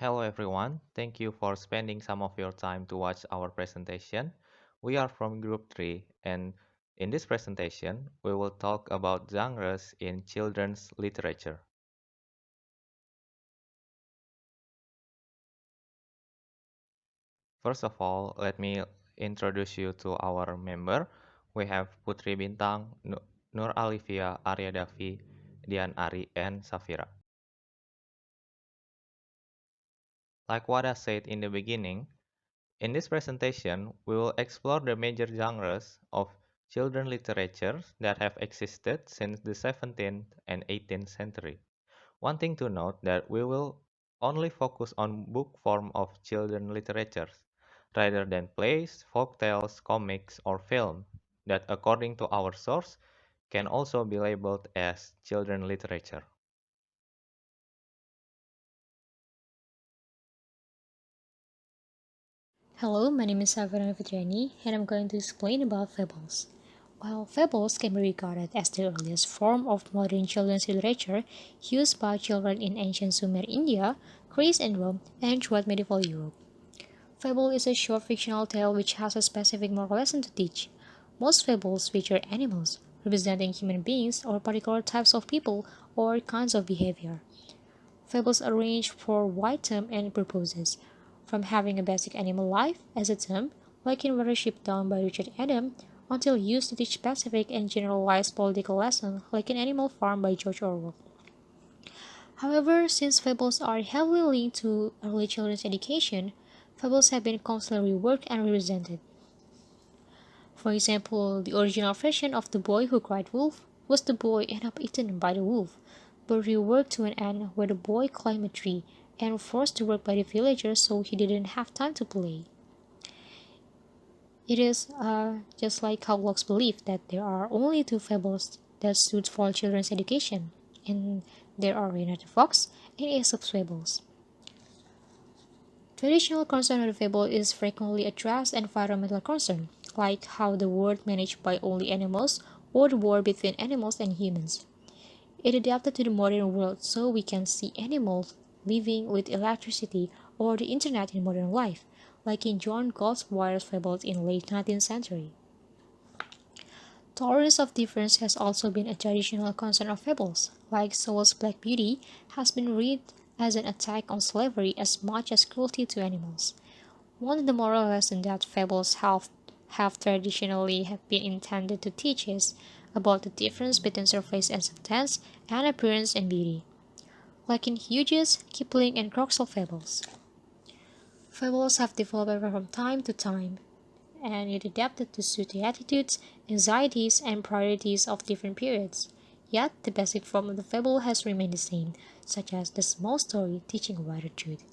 Hello everyone, thank you for spending some of your time to watch our presentation. We are from Group 3 and in this presentation we will talk about genres in children's literature. First of all, let me introduce you to our member. We have Putri Bintang, Nur Alifia, Arya Dafi, Dian Ari, and Safira. Like what I said in the beginning, in this presentation, we will explore the major genres of children literature that have existed since the 17th and 18th century. One thing to note that we will only focus on book form of children literature rather than plays, folk tales, comics, or film that according to our source can also be labeled as children literature. Hello, my name is Safira Nur Fitriani, and I'm going to explain about fables. While fables can be regarded as the earliest form of modern children's literature used by children in ancient Sumer India, Greece and Rome, and throughout medieval Europe, fable is a short fictional tale which has a specific moral lesson to teach. Most fables feature animals, representing human beings or particular types of people or kinds of behavior. Fables are arranged for wide term and purposes, from having a basic animal life as a term, like in Watership Down by Richard Adam, until used to teach specific and generalized political lessons, like in Animal Farm by George Orwell. However, since fables are heavily linked to early children's education, fables have been constantly reworked and represented. For example, the original version of The Boy Who Cried Wolf was the boy ended up eaten by the wolf, but reworked to an end where the boy climbed a tree and forced to work by the villagers so he didn't have time to play. It is just like how Locke's belief that there are only two fables that suit for children's education, and there are Reynard the Fox and Aesop's fables. Traditional concern of the fable is frequently addressed environmental concern, like how the world managed by only animals or the war between animals and humans. It adapted to the modern world so we can see animals living with electricity or the internet in modern life, like in John Galt's Wire's fables in late 19th century. Tolerance of difference has also been a traditional concern of fables, like Sowell's Black Beauty has been read as an attack on slavery as much as cruelty to animals. One of the moral lessons that fables have traditionally have been intended to teach is about the difference between surface and substance and appearance and beauty, like in Hughes, Kipling, and Croxall fables. Fables have developed from time to time, and it adapted to suit the attitudes, anxieties, and priorities of different periods. Yet, the basic form of the fable has remained the same, such as the small story teaching a wider truth.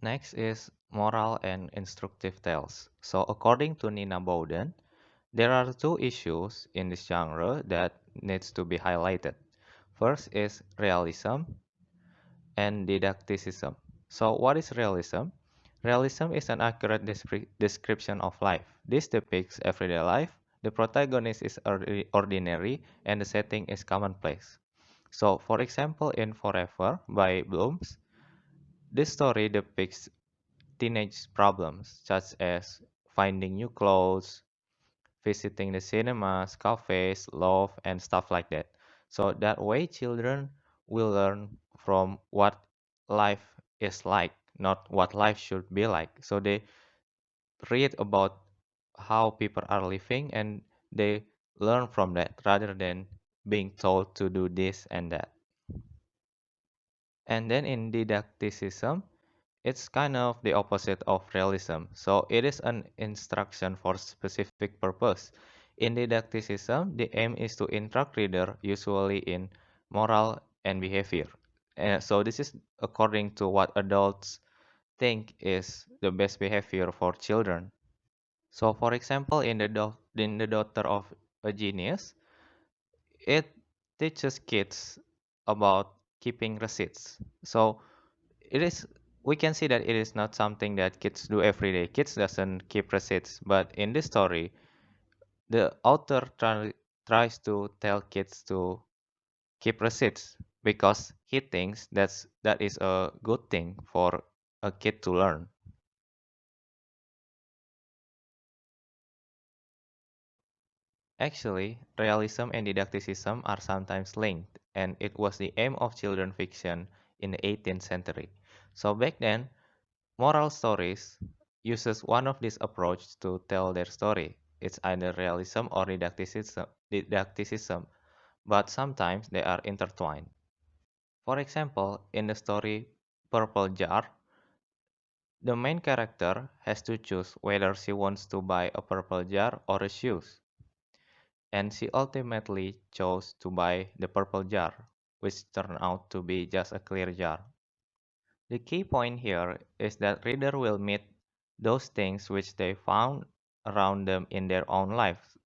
Next is moral and instructive tales. So according to Nina Bowden, there are two issues in this genre that needs to be highlighted. First is realism and didacticism. So what is realism? Realism is an accurate description of life. This depicts everyday life. The protagonist is ordinary and the setting is commonplace. So for example in Forever by Blooms, this story depicts teenage problems such as finding new clothes, visiting the cinemas, cafes, love, and stuff like that. So that way, children will learn from what life is like, not what life should be like. So they read about how people are living and they learn from that rather than being told to do this and that. And then in didacticism, it's kind of the opposite of realism. So it is an instruction for specific purpose. In didacticism, the aim is to instruct reader usually in moral and behavior. So this is according to what adults think is the best behavior for children. So for example, in the Daughter of a Genius, it teaches kids about keeping receipts. So it is we can see that it is not something that kids do every day. Kids doesn't keep receipts, but in this story, the author tries to tell kids to keep receipts because he thinks that is a good thing for a kid to learn. Actually, realism and didacticism are sometimes linked, and it was the aim of children fiction in the 18th century. So back then, moral stories uses one of these approaches to tell their story. It's either realism or didacticism, but sometimes they are intertwined. For example, in the story Purple Jar, the main character has to choose whether she wants to buy a purple jar or a shoes, and she ultimately chose to buy the purple jar, which turned out to be just a clear jar. The key point here is that reader will meet those things which they found around them in their own lives,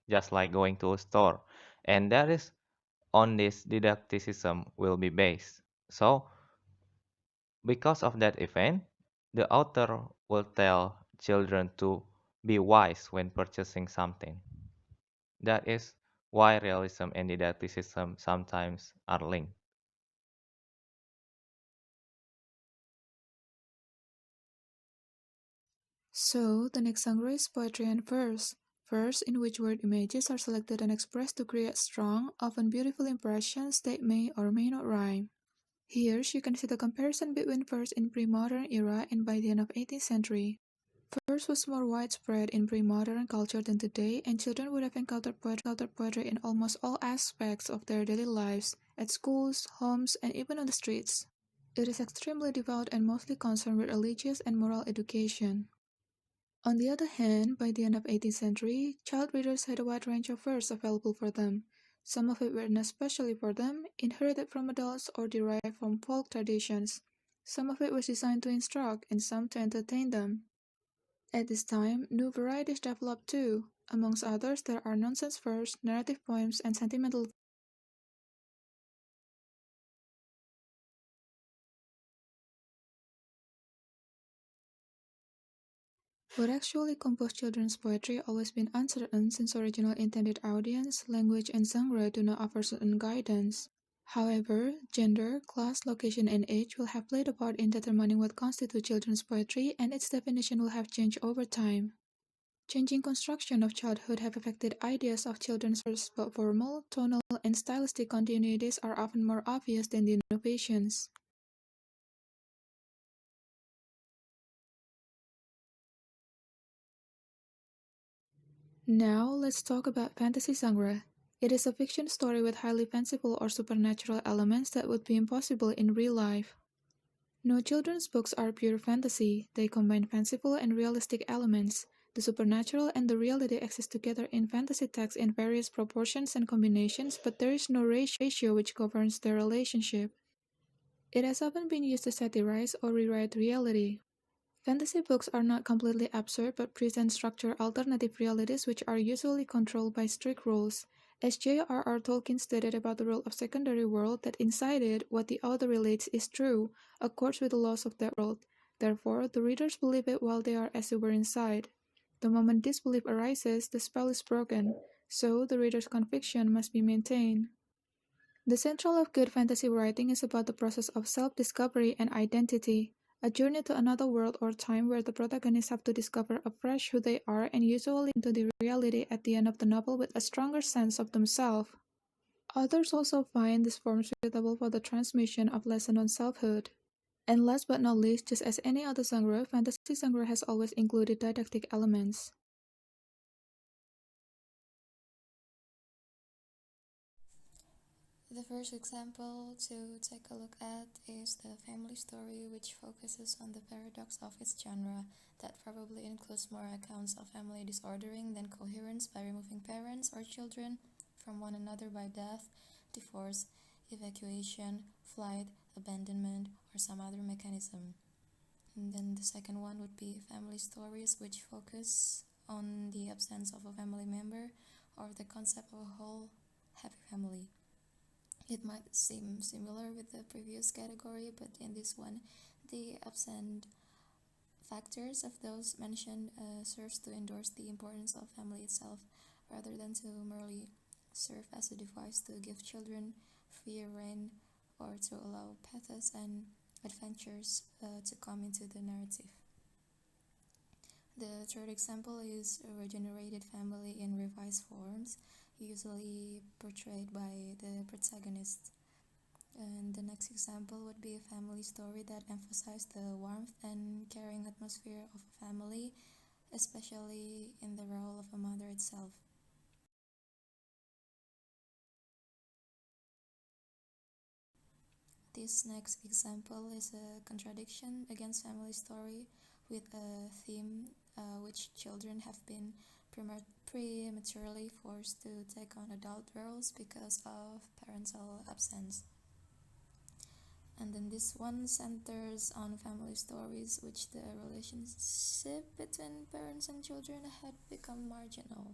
just like going to a store, and that is on this didacticism will be based. So, because of that event, the author will tell children to be wise when purchasing something. That is why realism and didacticism sometimes are linked. So, the next genre is poetry and verse. Verse, in which word images are selected and expressed to create strong, often beautiful impressions that may or may not rhyme. Here, you can see the comparison between verse in pre-modern era and by the end of 18th century. Verse was more widespread in pre-modern culture than today, and children would have encountered poetry in almost all aspects of their daily lives, at schools, homes, and even on the streets. It is extremely devout and mostly concerned with religious and moral education. On the other hand, by the end of 18th century, child readers had a wide range of verse available for them. Some of it written especially for them, inherited from adults or derived from folk traditions. Some of it was designed to instruct, and some to entertain them. At this time, new varieties developed too. Amongst others, there are nonsense verse, narrative poems, and sentimental. What actually composed children's poetry always been uncertain since original intended audience, language, and genre do not offer certain guidance. However, gender, class, location, and age will have played a part in determining what constitutes children's poetry, and its definition will have changed over time. Changing construction of childhood have affected ideas of children's verse, but formal, tonal, and stylistic continuities are often more obvious than the innovations. Now, let's talk about fantasy genre. It is a fiction story with highly fanciful or supernatural elements that would be impossible in real life. No children's books are pure fantasy. They combine fanciful and realistic elements. The supernatural and the reality exist together in fantasy texts in various proportions and combinations, but there is no ratio which governs their relationship. It has often been used to satirize or rewrite reality. Fantasy books are not completely absurd but present structured alternative realities which are usually controlled by strict rules. As J.R.R. Tolkien stated about the rule of secondary world, that inside it, what the author relates is true, accords with the laws of that world. Therefore, the readers believe it while they are as they were inside. The moment disbelief arises, the spell is broken, so the reader's conviction must be maintained. The central of good fantasy writing is about the process of self-discovery and identity, a journey to another world or time where the protagonists have to discover afresh who they are and usually into the reality at the end of the novel with a stronger sense of themselves. Authors also find this form suitable for the transmission of lesson on selfhood. And last but not least, just as any other genre, fantasy genre has always included didactic elements. The first example to take a look at is the family story, which focuses on the paradox of its genre, that probably includes more accounts of family disordering than coherence by removing parents or children from one another by death, divorce, evacuation, flight, abandonment, or some other mechanism. And then the second one would be family stories, which focus on the absence of a family member or the concept of a whole happy family. It might seem similar with the previous category, but in this one, the absent factors of those mentioned serves to endorse the importance of family itself rather than to merely serve as a device to give children free rein or to allow pathos and adventures to come into the narrative. The third example is a regenerated family in revised forms, usually portrayed by the protagonist. And the next example would be a family story that emphasizes the warmth and caring atmosphere of a family, especially in the role of a mother itself. This next example is a contradiction against family story with a theme which children have been prematurely forced to take on adult roles because of parental absence. And then this one centers on family stories which the relationship between parents and children had become marginal,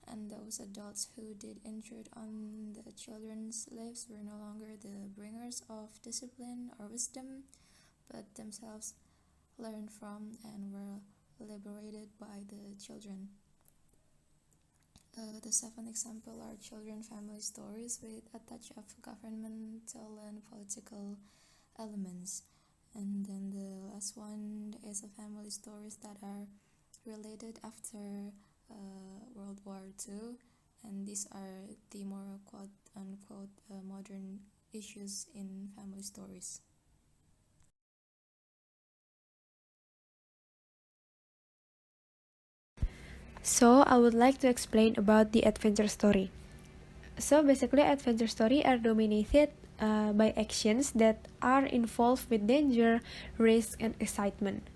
and those adults who did intrude on the children's lives were no longer the bringers of discipline or wisdom, but themselves learned from and were liberated by the children. The seventh example are children family stories with a touch of governmental and political elements. And then the last one is a family stories that are related after World War II, and these are the more quote-unquote modern issues in family stories. So I would like to explain about the adventure story. So basically adventure story are dominated by actions that are involved with danger, risk, and excitement.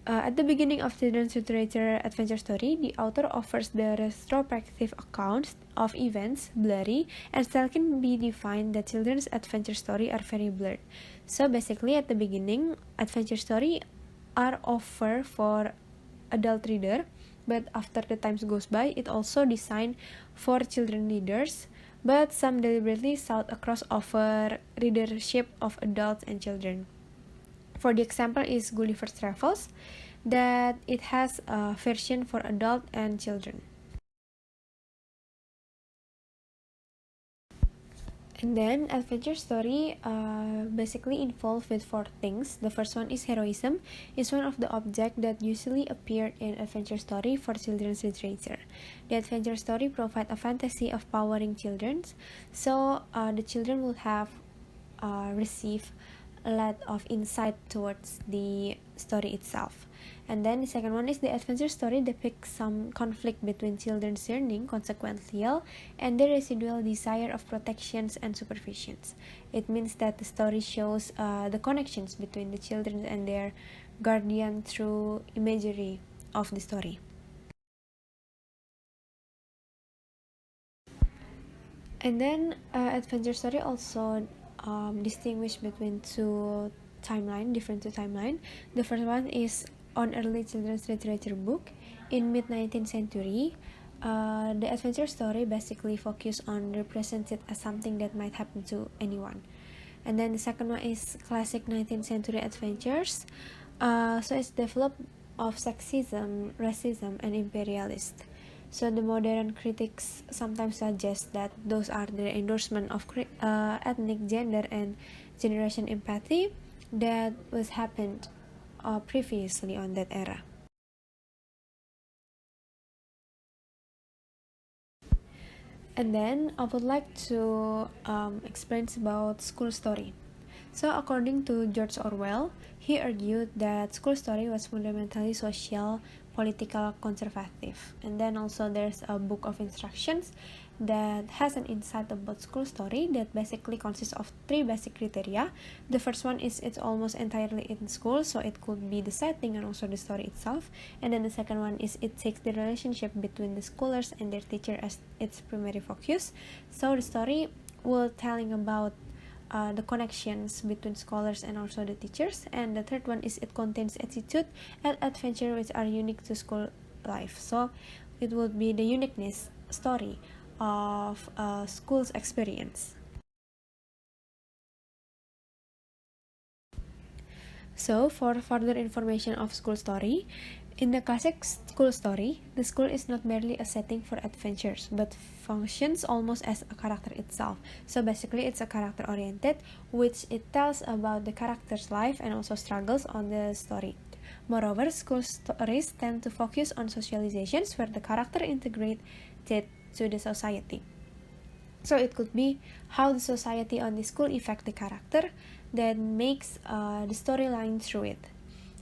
At the beginning of children's literature adventure story, the author offers the retrospective accounts of events, blurry, and still can be defined that children's adventure story are very blurred. So basically at the beginning, adventure story are offered for adult reader, but after the times goes by, it also designed for children readers, but some deliberately sought a crossover readership of adults and children. For the example is Gulliver's Travels, that it has a version for adult and children. And then adventure story basically involved with four things. The first one is heroism. It's one of the objects that usually appeared in adventure story for children's literature. The adventure story provide a fantasy of powering children, so the children will have receive a lot of insight towards the story itself. And then the second one is the adventure story depicts some conflict between children's yearning, consequential, and their residual desire of protections and supervisions. It means that the story shows the connections between the children and their guardian through imagery of the story. And then adventure story also distinguish between different two timeline. The first one is on early children's literature book in mid 19th century. The adventure story basically focus on represented as something that might happen to anyone. And then the second one is classic 19th century adventures. So it's developed of sexism, racism, and imperialist. So the modern critics sometimes suggest that those are the endorsement of ethnic, gender, and generation empathy that was happened previously on that era. And then I would like to explain about school story. So according to George Orwell, he argued that school story was fundamentally social, political, conservative. And then also there's a book of instructions that has an insight about school story that basically consists of three basic criteria. The first one is it's almost entirely in school, so it could be the setting and also the story itself. And then the second one is it takes the relationship between the scholars and their teacher as its primary focus. So the story will telling about the connections between scholars and also the teachers. And the third one is it contains attitude and adventure which are unique to school life. So it would be the uniqueness story of school's experience. So for further information of school story, In the classic school story, the school is not merely a setting for adventures, but functions almost as a character itself. So basically, it's a character oriented, which it tells about the character's life and also struggles on the story. Moreover, school stories tend to focus on socializations where the character integrated to the society. So it could be how the society on the school affect the character that makes the storyline through it.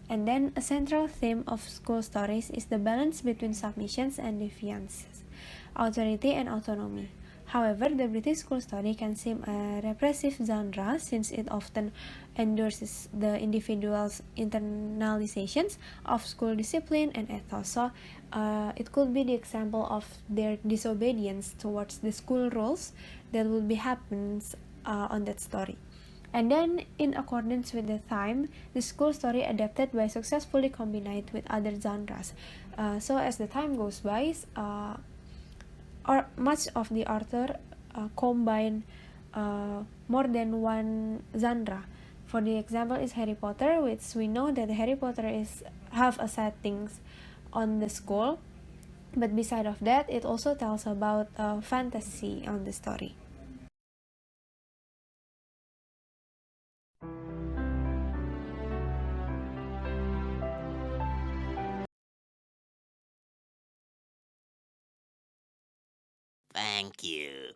And then a central theme of school stories is the balance between submissions and defiance, authority and autonomy. However, the British school story can seem a repressive genre since it often endorses the individual's internalizations of school discipline and ethos. So, it could be the example of their disobedience towards the school rules that will be happens on that story. And then, in accordance with the time, the school story adapted by successfully combined with other genres. So as the time goes by, or much of the author combine more than one genre. For the example is Harry Potter, which we know that Harry Potter is have a settings on the school, but beside of that, it also tells about fantasy on the story. Thank you.